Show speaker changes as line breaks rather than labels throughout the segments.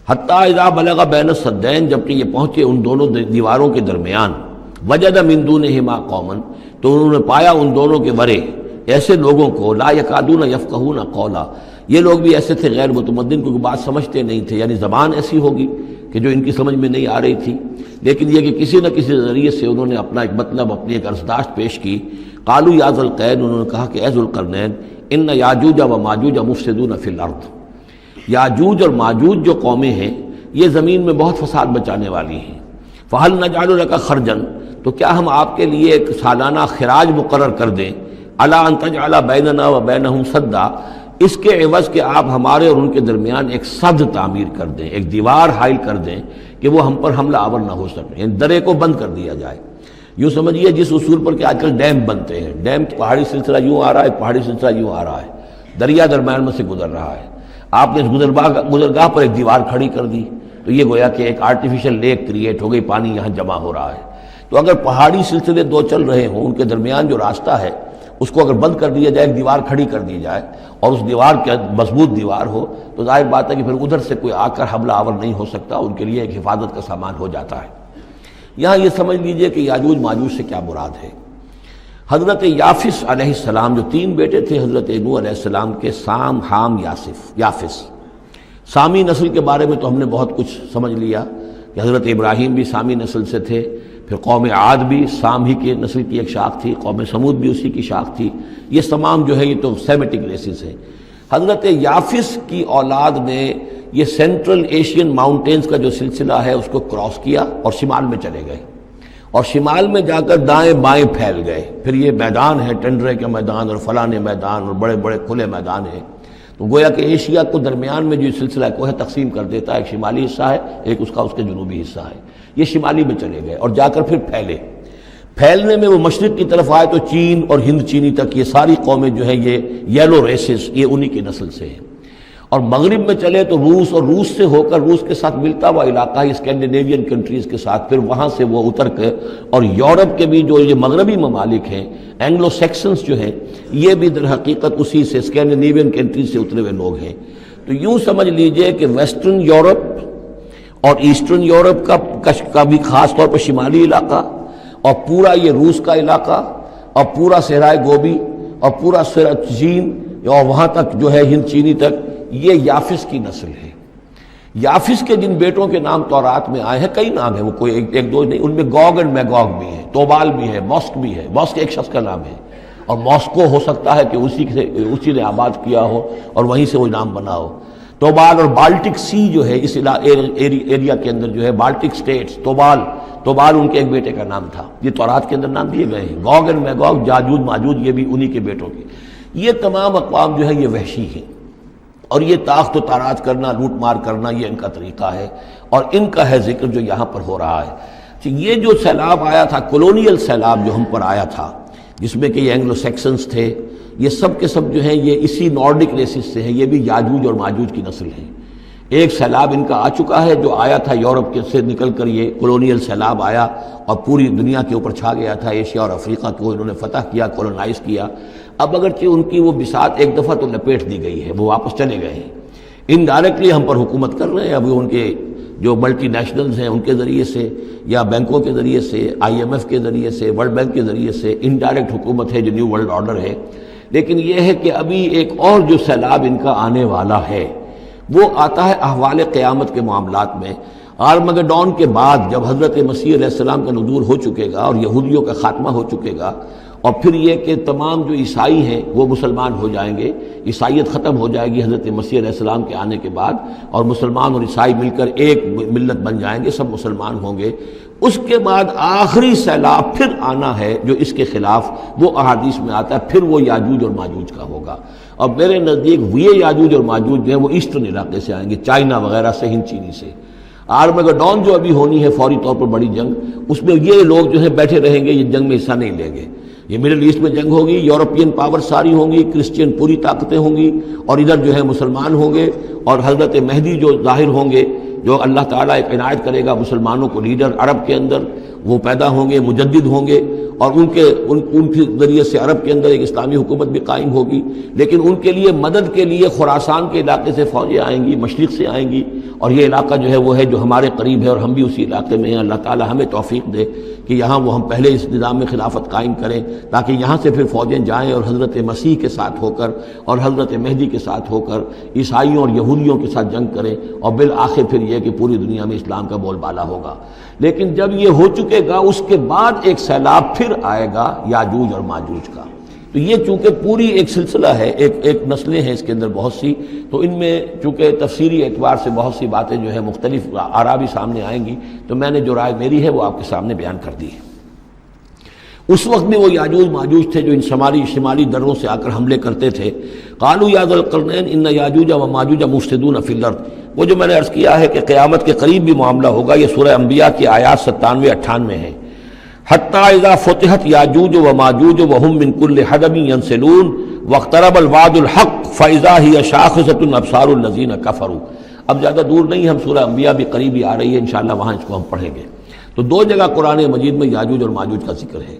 حتیٰ اذا بلغ بین السدین، جبکہ یہ پہنچے ان دونوں دیواروں کے درمیان، وجد من دونہما قوما، تو انہوں نے پایا ان دونوں کے ورے ایسے لوگوں کو، لا یکادون یفقہون قولا، یہ لوگ بھی ایسے تھے غیر متمدن، کیونکہ بات سمجھتے نہیں تھے، یعنی زبان ایسی ہوگی کہ جو ان کی سمجھ میں نہیں آ رہی تھی، لیکن یہ کہ کسی نہ کسی ذریعے سے انہوں نے اپنا ایک مطلب، اپنی ایک عرضداشت پیش کی۔ قالوا یا ذوالقرنین، انہوں نے کہا کہ اے ذوالقرنین، ان یاجوج و ماجوج مفسدون فی الارض، یاجوج اور ماجوج جو قومیں ہیں یہ زمین میں بہت فساد مچانے والی ہیں۔ فہل نجعل لک خرجا، تو کیا ہم آپ کے لیے ایک سالانہ خراج مقرر کر دیں، الا ان تجعل بیننا و بینہم سدا، اس کے عوض کہ آپ ہمارے اور ان کے درمیان ایک سد تعمیر کر دیں، ایک دیوار حائل کر دیں کہ وہ ہم پر حملہ آور نہ ہو سکے، یعنی درے کو بند کر دیا جائے۔ یوں سمجھیے جس اصول پر کہ آج کل ڈیم بنتے ہیں، ڈیم پہاڑی سلسلہ یوں آ رہا ہے، پہاڑی سلسلہ یوں آ رہا ہے، دریا درمیان میں سے گزر رہا ہے، آپ نے اس گزرگاہ پر ایک دیوار کھڑی کر دی تو یہ گویا کہ ایک آرٹیفیشل لیک کریٹ ہو گئی، پانی یہاں جمع ہو رہا ہے۔ تو اگر پہاڑی سلسلے دو چل رہے ہوں، ان کے درمیان جو راستہ ہے اس کو اگر بند کر دیا جائے، ایک دیوار کھڑی کر دی جائے اور اس دیوار کے مضبوط دیوار ہو، تو ظاہر بات ہے کہ پھر ادھر سے کوئی آ کر حملہ آور نہیں ہو سکتا، ان کے لیے ایک حفاظت کا سامان ہو جاتا ہے۔ یہاں یہ سمجھ لیجئے کہ یاجوج ماجوج سے کیا مراد ہے۔ حضرت یافس علیہ السلام، جو تین بیٹے تھے حضرت نوح علیہ السلام کے، سام، حام، یافس، سامی نسل کے بارے میں تو ہم نے بہت کچھ سمجھ لیا کہ حضرت ابراہیم بھی سامی نسل سے تھے، پھر قوم عاد بھی سام ہی کے نسل کی ایک شاخ تھی، قوم سمود بھی اسی کی شاخ تھی، یہ تمام جو ہے یہ تو سیمیٹک ریسز ہیں۔ حضرت یافس کی اولاد نے یہ سینٹرل ایشین ماؤنٹینز کا جو سلسلہ ہے اس کو کراس کیا اور شمال میں چلے گئے، اور شمال میں جا کر دائیں بائیں پھیل گئے، پھر یہ میدان ہے ٹنڈرے کے میدان اور فلانے میدان اور بڑے بڑے کھلے میدان ہیں، تو گویا کہ ایشیا کو درمیان میں جو سلسلہ کوہ تقسیم کر دیتا ہے، ایک شمالی حصہ ہے، ایک اس کے جنوبی حصہ ہے، یہ شمالی میں چلے گئے اور جا کر پھر پھیلنے میں وہ مشرق کی طرف آئے تو چین اور ہند چینی تک یہ ساری قومیں جو ہیں یہ یلو ریسز، یہ انہی کی نسل سے ہیں، اور مغرب میں چلے تو روس، اور روس سے ہو کر روس کے ساتھ ملتا ہوا علاقہ ہے اسکینڈینیوین کنٹریز کے ساتھ، پھر وہاں سے وہ اتر کے، اور یورپ کے بھی جو یہ مغربی ممالک ہیں، اینگلو سیکسنز جو ہیں، یہ بھی در حقیقت اسی سے اسکینڈینیوین کنٹریز سے اترے ہوئے لوگ ہیں۔ تو یوں سمجھ لیجئے کہ ویسٹرن یورپ اور ایسٹرن یورپ کا بھی خاص طور پر شمالی علاقہ، اور پورا یہ روس کا علاقہ، اور پورا صحرائے گوبی، اور پورا چین، اور وہاں تک جو ہے ہند چینی تک، یہ یافس کی نسل ہے۔ یافس کے جن بیٹوں کے نام تورات میں آئے ہیں، کئی نام ہیں، وہ کوئی ایک دو نہیں، ان میں گوگ اینڈ میگوگ بھی ہے، توبال بھی ہے، موسک بھی ہے، موسک ایک شخص کا نام ہے، اور ماسکو ہو سکتا ہے کہ اسی نے آباد کیا ہو اور وہیں سے وہ نام بنا ہو۔ توبال اور بالٹک سی جو ہے اس ایریا کے اندر جو ہے، بالٹک سٹیٹس، توبال ان کے ایک بیٹے کا نام تھا، یہ تورات کے اندر نام دیے گئے ہیں۔ گوگ اینڈ میگوگ، یاجوج ماجوج، یہ بھی انہی کے بیٹوں کے۔ یہ تمام اقوام جو ہے یہ وحشی ہیں، اور یہ تاخت و تاراج کرنا، لوٹ مار کرنا، یہ ان کا طریقہ ہے، اور ان کا ہے ذکر جو یہاں پر ہو رہا ہے۔ یہ جو سیلاب آیا تھا، کولونیل سیلاب جو ہم پر آیا تھا، جس میں کہ یہ اینگلو سیکسنز تھے، یہ سب کے سب جو ہیں یہ اسی نارڈک ریسز سے ہیں، یہ بھی یاجوج اور ماجوج کی نسل ہیں۔ ایک سیلاب ان کا آ چکا ہے جو آیا تھا یورپ کے سے نکل کر، یہ کولونیل سیلاب آیا اور پوری دنیا کے اوپر چھا گیا تھا، ایشیا اور افریقہ کو انہوں نے فتح کیا، کولونائز کیا۔ اب اگرچہ ان کی وہ بساط ایک دفعہ تو لپیٹ دی گئی ہے، وہ واپس چلے گئے ہیں، انڈائریکٹلی ہم پر حکومت کر رہے ہیں، ابھی ان کے جو ملٹی نیشنلز ہیں ان کے ذریعے سے، یا بینکوں کے ذریعے سے، IMF کے ذریعے سے، ورلڈ بینک کے ذریعے سے انڈائریکٹ حکومت ہے جو نیو ورلڈ آرڈر ہے۔ لیکن یہ ہے کہ ابھی ایک اور جو سیلاب ان کا آنے والا ہے وہ آتا ہے احوال قیامت کے معاملات میں۔ آرمگڈون کے بعد جب حضرت مسیح علیہ السلام کا نزول ہو چکے گا اور یہودیوں کا خاتمہ ہو چکے گا، اور پھر یہ کہ تمام جو عیسائی ہیں وہ مسلمان ہو جائیں گے، عیسائیت ختم ہو جائے گی حضرت مسیح علیہ السلام کے آنے کے بعد، اور مسلمان اور عیسائی مل کر ایک ملت بن جائیں گے، سب مسلمان ہوں گے۔ اس کے بعد آخری سیلاب پھر آنا ہے جو اس کے خلاف، وہ احادیث میں آتا ہے، پھر وہ یاجوج اور ماجوج کا ہوگا۔ اور میرے نزدیک یہ یاجوج اور ماجوج جو ہیں وہ ایسٹرن علاقے سے آئیں گے، چائنا وغیرہ سے، ہند چینی سے۔ آرمگڈون جو ابھی ہونی ہے فوری طور پر بڑی جنگ، اس میں یہ لوگ جو ہے بیٹھے رہیں گے، یہ جنگ میں حصہ نہیں لیں گے۔ یہ مڈل ایسٹ میں جنگ ہوگی، یورپین پاور ساری ہوں گی، کرسچین پوری طاقتیں ہوں گی، اور ادھر جو ہے مسلمان ہوں گے، اور حضرت مہدی جو ظاہر ہوں گے، جو اللہ تعالیٰ ایک عنایت کرے گا مسلمانوں کو لیڈر عرب کے اندر، وہ پیدا ہوں گے، مجدد ہوں گے، اور ان کے ذریعے سے عرب کے اندر ایک اسلامی حکومت بھی قائم ہوگی۔ لیکن ان کے لیے مدد کے لیے خراسان کے علاقے سے فوجیں آئیں گی، مشرق سے آئیں گی، اور یہ علاقہ جو ہے وہ ہے جو ہمارے قریب ہے اور ہم بھی اسی علاقے میں ہیں، اللہ تعالی ہمیں توفیق دے کہ یہاں وہ ہم پہلے اس نظام میں خلافت قائم کریں، تاکہ یہاں سے پھر فوجیں جائیں اور حضرت مسیح کے ساتھ ہو کر اور حضرت مہدی کے ساتھ ہو کر عیسائیوں اور یہودیوں کے ساتھ جنگ کریں، اور بالآخر پھر یہ کہ پوری دنیا میں اسلام کا بول بالا ہوگا۔ لیکن جب یہ ہو چکے گا اس کے بعد ایک سیلاب پھر آئے گا یاجوج اور ماجوج کا۔ تو یہ چونکہ پوری ایک سلسلہ ہے، ایک نسلیں ہیں اس کے اندر بہت سی، تو ان میں چونکہ تفسیری اعتبار سے بہت سی باتیں جو ہے مختلف آراء بھی سامنے آئیں گی، تو میں نے جو رائے میری ہے وہ آپ کے سامنے بیان کر دی ہے۔ اس وقت میں وہ یاجوج ماجوج تھے جو ان شمالی دروں سے آ کر حملے کرتے تھے۔ قالوا یا ذا القرنین ان یاجوج و ماجوج مفسدون فی الارض، وہ جو میں نے عرض کیا ہے کہ قیامت کے قریب بھی معاملہ ہوگا، یہ سورہ انبیاء کی آیات 97-98 ہیں۔ حتیٰ اذا فتحت یاجوج و ماجوج وهم من کل حدب ینسلون واقترب الوعد الحق فاذا هی شاخصۃ ابصار الذین کفروا۔ اب زیادہ دور نہیں، ہم سورہ انبیاء بھی قریب ہی آ رہی ہے، انشاءاللہ وہاں اس کو ہم پڑھیں گے۔ تو دو جگہ قرآن مجید میں یاجوج اور ماجوج کا ذکر ہے،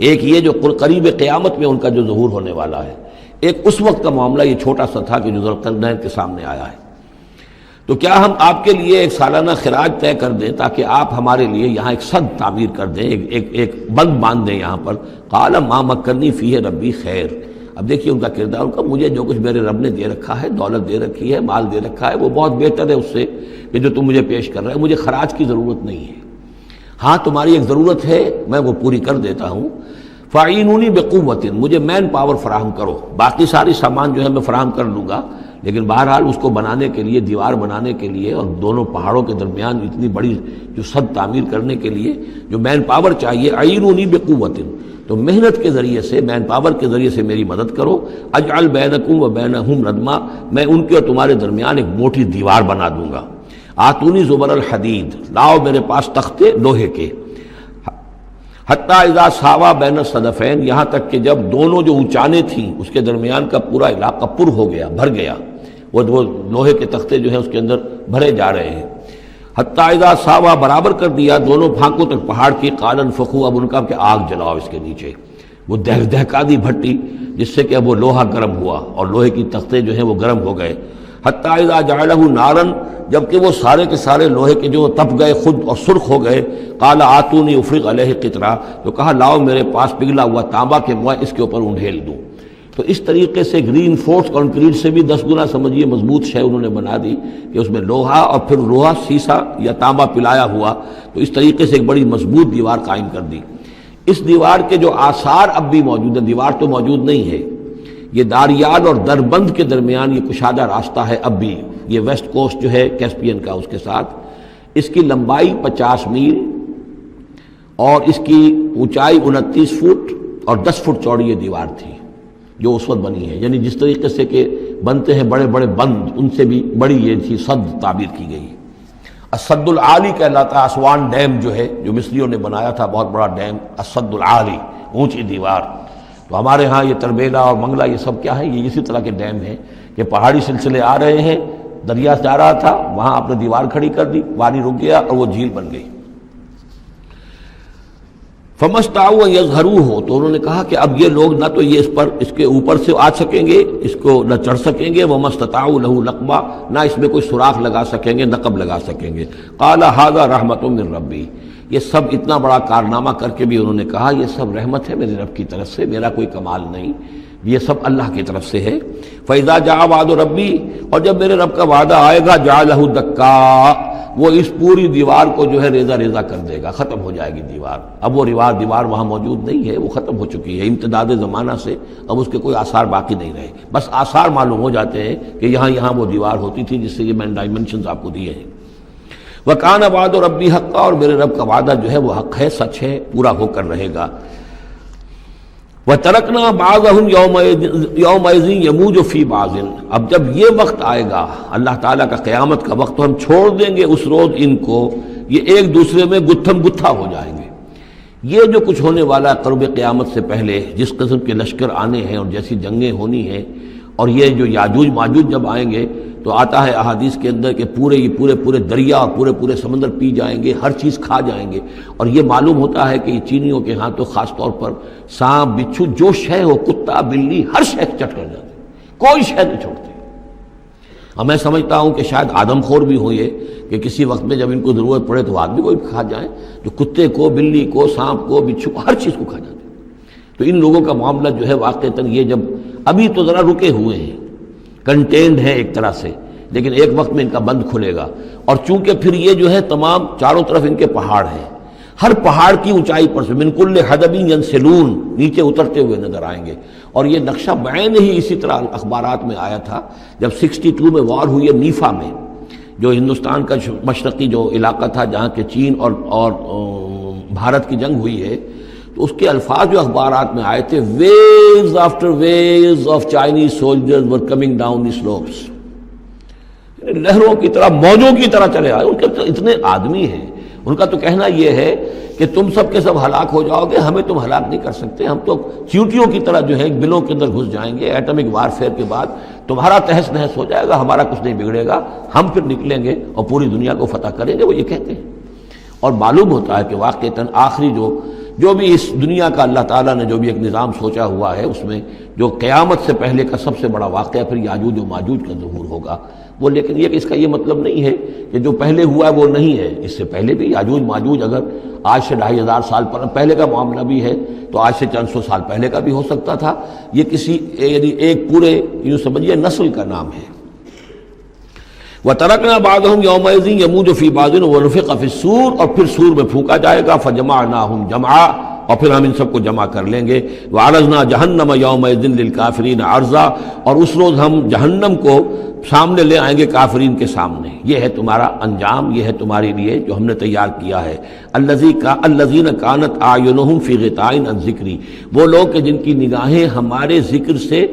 ایک یہ جو قریب قیامت میں ان کا جو ظہور ہونے والا ہے، ایک اس وقت کا معاملہ یہ چھوٹا سا تھا کہ جو ذوالقرنین کے سامنے آیا ہے۔ تو کیا ہم آپ کے لیے ایک سالانہ خراج طے کر دیں تاکہ آپ ہمارے لیے یہاں ایک سد تعمیر کر دیں، ایک بند باندھ دیں یہاں پر؟ قال ما مکنی فیہ ربی خیر۔ اب دیکھیے ان کا کردار، ان کا مجھے جو کچھ میرے رب نے دے رکھا ہے، دولت دے رکھی ہے، مال دے رکھا ہے، وہ بہت بہتر ہے اس سے کہ جو تم مجھے پیش کر رہے ہیں، مجھے خراج کی ضرورت نہیں ہے۔ ہاں تمہاری ایک ضرورت ہے، میں وہ پوری کر دیتا ہوں۔ فاعینونی بقوت، مجھے مین پاور فراہم کرو، باقی ساری سامان جو ہے میں فراہم کر لوں گا، لیکن بہرحال اس کو بنانے کے لیے، دیوار بنانے کے لیے اور دونوں پہاڑوں کے درمیان اتنی بڑی جو سد تعمیر کرنے کے لیے جو مین پاور چاہیے، اعینونی بقوت، تو محنت کے ذریعے سے، مین پاور کے ذریعے سے میری مدد کرو۔ اجعل بینکم و بینہم ردما، میں ان کے اور تمہارے درمیان ایک موٹی دیوار بنا دوں گا۔ آتونی زبر الحدید، لاؤ میرے پاس تختے لوہے کے۔ حتیٰ اذا ساوا بین الصدفین، یہاں تک کہ جب دونوں جو اونچانے تھیں اس کے درمیان کا پورا علاقہ پر ہو گیا، بھر گیا، وہ لوہے کے تختے جو ہیں اس کے اندر بھرے جا رہے ہیں۔ حتیٰ اذا ساوا، برابر کر دیا دونوں پھانکوں تک پہاڑ کی، قال انفخوا، اب ان کا کہ آگ جلاؤ اس کے نیچے، وہ دہکا دی بھٹی جس سے کہ اب وہ لوہا گرم ہوا اور لوہے کی تختے جو ہیں وہ گرم ہو گئے۔ حتیٰ اذا جعلہ نارا، جبکہ وہ سارے کے سارے لوہے کے جو تپ گئے خود اور سرخ ہو گئے۔ قال آتونی افرغ علیہ قطرہ، تو کہا لاؤ میرے پاس پگھلا ہوا تانبا کہ میں اس کے اوپر انڈھیل دوں۔ تو اس طریقے سے گرین فورس کنکریٹ سے بھی 10 گنا سمجھیے مضبوط شے انہوں نے بنا دی کہ اس میں لوہا اور پھر لوہا سیسا یا تانبا پلایا ہوا، تو اس طریقے سے ایک بڑی مضبوط دیوار قائم کر دی۔ اس دیوار کے جو آثار اب بھی موجود ہیں، دیوار تو موجود نہیں ہے، یہ داریال اور دربند کے درمیان یہ کشادہ راستہ ہے اب بھی، یہ ویسٹ کوسٹ جو ہے کیسپین کا، اس کے ساتھ اس کی لمبائی 50 میل اور اس کی اونچائی 29 فٹ اور 10 فٹ چوڑی یہ دیوار تھی جو اس وقت بنی ہے۔ یعنی جس طریقے سے کہ بنتے ہیں بڑے بڑے بند، ان سے بھی بڑی یہ تھی سد تعبیر کی گئی۔ السد العالی کہلاتا ہے اسوان ڈیم جو ہے، جو مصریوں نے بنایا تھا، بہت بڑا ڈیم، السد العالی، اونچی دیوار۔ تو ہمارے ہاں یہ تربیلا اور منگلا یہ سب کیا ہے، یہ اسی طرح کے ڈیم ہیں کہ پہاڑی سلسلے آ رہے ہیں، دریا جا رہا تھا، وہاں آپ نے دیوار کھڑی کر دی، پانی رک گیا اور وہ جھیل بن گئی۔ فَمَسْتَعُوا يَظْهَرُوهُ، تو انہوں نے کہا کہ اب یہ لوگ نہ تو یہ اس کے اوپر سے آ سکیں گے، اس کو نہ چڑھ سکیں گے، وَمَسْتَطَاعُوا لَهُ نَقْبًا، نہ اس میں کوئی سوراخ لگا سکیں گے، نقب لگا سکیں گے۔ قَالَ هَذَا رَحْمَةٌ مِّن رَّبِّي، یہ سب اتنا بڑا کارنامہ کر کے بھی انہوں نے کہا یہ سب رحمت ہے میرے رب کی طرف سے، میرا کوئی کمال نہیں، یہ سب اللہ کی طرف سے ہے۔ فَإِذَا جَاءَ وَعْدُ رَبِّي، اور جب میرے رب کا وعدہ آئے گا، جَعَلَهُ دَكَّاء، وہ اس پوری دیوار کو جو ہے ریزہ ریزہ کر دے گا، ختم ہو جائے گی دیوار۔ اب وہ دیوار وہاں موجود نہیں ہے، وہ ختم ہو چکی ہے امتداد زمانہ سے، اب اس کے کوئی آثار باقی نہیں رہے، بس آثار معلوم ہو جاتے ہیں کہ یہاں وہ دیوار ہوتی تھی جس سے یہ میں نے ڈائمنشنز آپ کو دیے ہیں۔ وَكَانَ وَعْدُ رَبِّي حَقًّا، اور میرے رب کا وعدہ جو ہے وہ حق ہے، سچ ہے، پورا ہو کر رہے گا۔ وَتَرَكْنَا بَعْضَهُمْ يَوْمَئِذٍ يَمُوجُ فِي بَعْضٍ، اب جب یہ وقت آئے گا اللہ تعالیٰ کا قیامت کا وقت، تو ہم چھوڑ دیں گے اس روز ان کو، یہ ایک دوسرے میں گتھم گتھا ہو جائیں گے۔ یہ جو کچھ ہونے والا ہے قرب قیامت سے پہلے، جس قسم کے لشکر آنے ہیں اور جیسی جنگیں ہونی ہیں، اور یہ جو یاجوج ماجوج جب آئیں گے تو آتا ہے احادیث کے اندر کہ پورے دریا اور پورے سمندر پی جائیں گے، ہر چیز کھا جائیں گے، اور یہ معلوم ہوتا ہے کہ یہ چینیوں کے ہاں تو خاص طور پر سانپ بچھو جو شے ہو، کتا بلی، ہر شے چٹ کر جاتے، کوئی شے نہیں چھوڑتے۔ اور میں سمجھتا ہوں کہ شاید آدم خور بھی ہو یہ کہ کسی وقت میں جب ان کو ضرورت پڑے تو آدمی کو بھی کھا جائیں، جو کتے کو، بلی کو، سانپ کو، بچھو کو، ہر چیز کو کھا جاتے ہیں۔ تو ان لوگوں کا معاملہ جو ہے واقعتاً یہ جب ابھی تو ذرا رکے ہوئے ہیں، کنٹینڈ ہیں ایک طرح سے، لیکن ایک وقت میں ان کا بند کھلے گا۔ اور چونکہ پھر یہ جو ہے تمام چاروں طرف ان کے پہاڑ ہیں، ہر پہاڑ کی اونچائی پر سے من کل حدب ینسلون نیچے اترتے ہوئے نظر آئیں گے۔ اور یہ نقشہ بعین ہی اسی طرح اخبارات میں آیا تھا جب 62 میں وار ہوئی ہے نیفا میں، جو ہندوستان کا مشرقی جو علاقہ تھا جہاں کہ چین اور بھارت کی جنگ ہوئی ہے، تو اس کے الفاظ جو اخبارات میں آئے تھے، waves after waves of Chinese soldiers were coming down the slopes, لہروں کی طرح، موجوں کی طرح چلے آئے۔ ان کے اتنے آدمی ہیں، ان کا تو کہنا یہ ہے کہ تم سب کے سب ہلاک ہو جاؤ گے، ہمیں تم ہلاک نہیں کر سکتے، ہم تو چیونٹیوں کی طرح جو ہے بلوں کے اندر گھس جائیں گے، ایٹمک وارفیئر کے بعد تمہارا تہس نہس ہو جائے گا، ہمارا کچھ نہیں بگڑے گا، ہم پھر نکلیں گے اور پوری دنیا کو فتح کریں گے، وہ یہ کہتے ہیں۔ اور معلوم ہوتا ہے کہ واقعتاً آخری جو بھی اس دنیا کا اللہ تعالیٰ نے جو بھی ایک نظام سوچا ہوا ہے، اس میں جو قیامت سے پہلے کا سب سے بڑا واقعہ پھر یاجوج و ماجوج کا ظہور ہوگا وہ، لیکن یہ اس کا یہ مطلب نہیں ہے کہ جو پہلے ہوا ہے وہ نہیں ہے، اس سے پہلے بھی یاجوج ماجوج اگر آج سے 2500 سال پہلے کا معاملہ بھی ہے تو آج سے چند سو سال پہلے کا بھی ہو سکتا تھا۔ یہ کسی یعنی ایک پورے یوں سمجھیے نسل کا نام ہے۔ وَتَرَكْنَا بَعْضَهُمْ يَوْمَئِذٍ يَمُوجُ فِي بَعْضٍ وَنُفِخَ فِي الصُّورِ، اور پھر سور میں پھونکا جائے گا، فَجَمَعْنَاهُمْ جَمْعًا، اور پھر ہم ان سب کو جمع کر لیں گے۔ وَعَرَضْنَا جَهَنَّمَ يَوْمَئِذٍ لِلْكَافِرِينَ عَرْضًا، اور اس روز ہم جہنم کو سامنے لے آئیں گے کافرین کے سامنے۔ یہ ہے تمہارا انجام، یہ ہے تمہارے لیے جو ہم نے تیار کیا ہے۔ الذین کانت اعینہم فی غطاء عن ذکری، وہ لوگ کہ جن کی نگاہیں ہمارے ذکر سے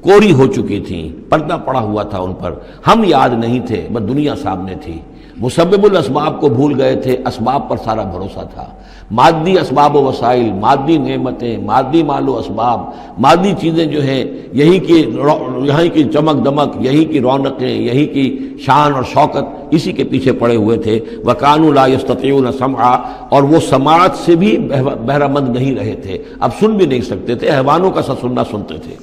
کوری ہو چکی تھیں، پردہ پڑا ہوا تھا ان پر، ہم یاد نہیں تھے، بس دنیا سامنے تھی، مسبب الاسباب کو بھول گئے تھے، اسباب پر سارا بھروسہ تھا، مادی اسباب و وسائل، مادی نعمتیں، مادی مال و اسباب، مادی چیزیں جو ہیں، یہیں کی چمک دمک، یہیں کی رونقیں، یہیں کی شان اور شوکت، اسی کے پیچھے پڑے ہوئے تھے۔ وَكَانُوا لَا يَسْتَطِيعُونَ سَمْعًا، اور وہ سماعت سے بھی بہرہ مند نہیں رہے تھے، اب سن بھی نہیں سکتے تھے، حیوانوں کا سا سننا سنتے تھے۔